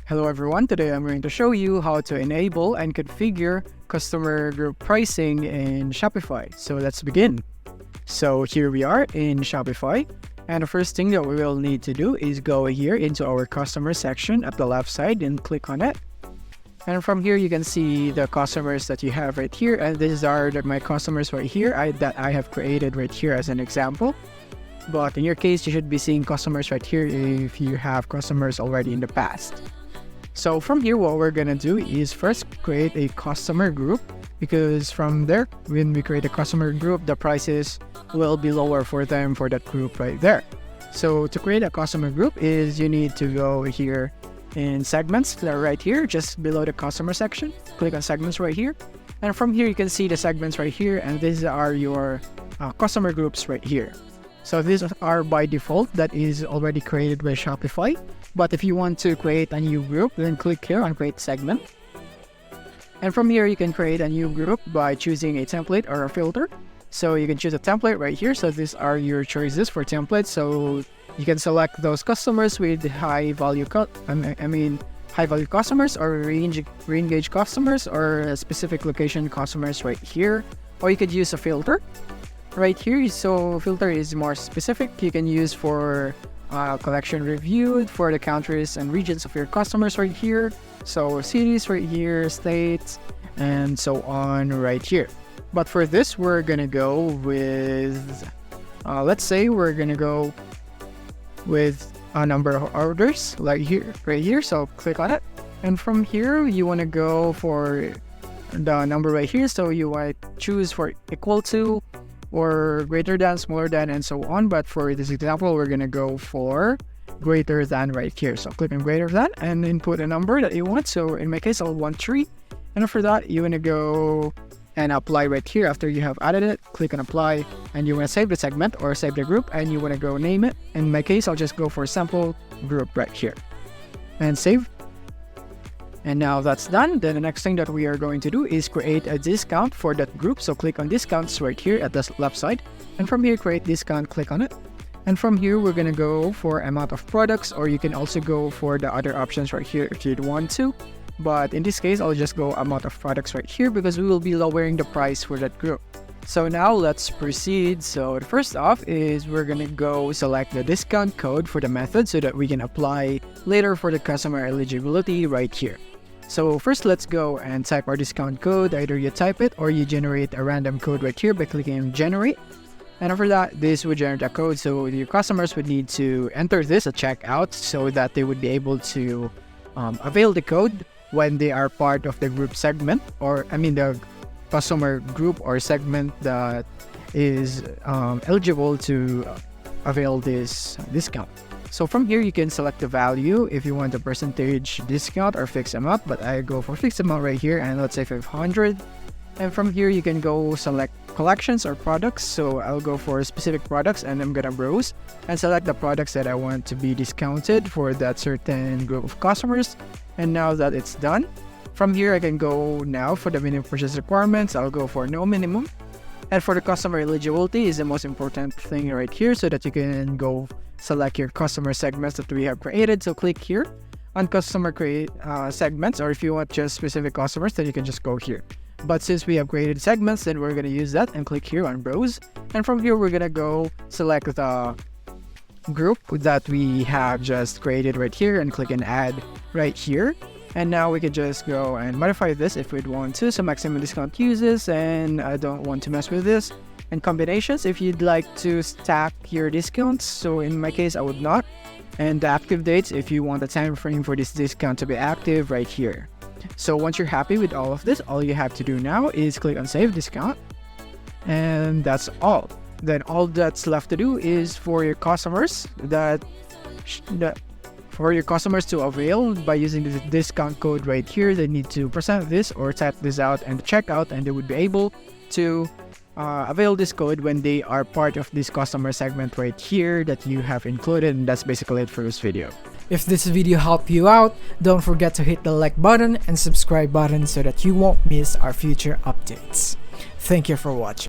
Hello everyone, today I'm going to show you how to enable and configure customer group pricing in Shopify. So let's begin. So here we are in Shopify, and the first thing that we will need to do is go here into our customer section at the left side and click on it. And from here you can see the customers that you have right here, and these are my customers right here that I have created right here as an example. But in your case, you should be seeing customers right here if you have customers already in the past. So from here, what we're gonna do is first create a customer group, because from there, when we create a customer group, the prices will be lower for them for that group right there. So to create a customer group is you need to go here in segments right here, just below the customer section, click on segments right here. And from here, you can see the segments right here, and these are your customer groups right here. So these are by default, that is already created by Shopify. But if you want to create a new group, then click here on create segment. And from here, you can create a new group by choosing a template or a filter. So you can choose a template right here. So these are your choices for templates. So you can select those customers with high value customers, or re-engage customers, or specific location customers right here. Or you could use a filter right here. So filter is more specific. You can use for collection reviewed for the countries and regions of your customers right here. So cities right here, states, and so on right here. But for this, we're gonna go with, let's say we're gonna go with a number of orders like here, right here. So click on it. And from here, you wanna go for the number right here. So you want to choose for equal to, or greater than, smaller than, and so on. But for this example, we're gonna go for greater than right here. So click on greater than and input a number that you want. So in my case, I'll want 3. And after that, you wanna go and apply right here. After you have added it, click on apply, and you wanna save the segment or save the group, and you wanna go name it. In my case, I'll just go for sample group right here and save. And now that's done, then the next thing that we are going to do is create a discount for that group. So click on discounts right here at the left side. And from here, create discount, click on it. And from here, we're gonna go for amount of products, or you can also go for the other options right here if you'd want to. But in this case, I'll just go amount of products right here, because we will be lowering the price for that group. So now let's proceed. So the first off is we're gonna go select the discount code for the method so that we can apply later for the customer eligibility right here. So first, let's go and type our discount code. Either you type it or you generate a random code right here by clicking on generate. And after that, this would generate a code. So your customers would need to enter this at checkout so that they would be able to avail the code when they are part of the group segment, or the customer group or segment that is eligible to avail this discount. So from here, you can select the value if you want a percentage discount or fixed amount, but I go for fixed amount right here, and let's say 500. And from here, you can go select collections or products. So I'll go for specific products, and I'm gonna browse and select the products that I want to be discounted for that certain group of customers. And now that it's done, from here, I can go now for the minimum purchase requirements. I'll go for no minimum. And for the customer eligibility is the most important thing right here, so that you can go select your customer segments that we have created. So click here on customer create segments, or if you want just specific customers, then you can just go here. But since we have created segments, then we're going to use that and click here on browse. And from here, we're going to go select the group that we have just created right here and click and add right here. And now we can just go and modify this if we'd want to. So maximum discount uses, and I don't want to mess with this. And combinations, if you'd like to stack your discounts. So in my case, I would not. And the active dates, if you want a time frame for this discount to be active right here. So once you're happy with all of this, all you have to do now is click on save discount. And that's all. Then all that's left to do is for your customers to avail by using the discount code right here. They need to present this or type this out and check out, and they would be able to avail this code when they are part of this customer segment right here that you have included. And that's basically it for this video. If this video helped you out, don't forget to hit the like button and subscribe button so that you won't miss our future updates. Thank you for watching.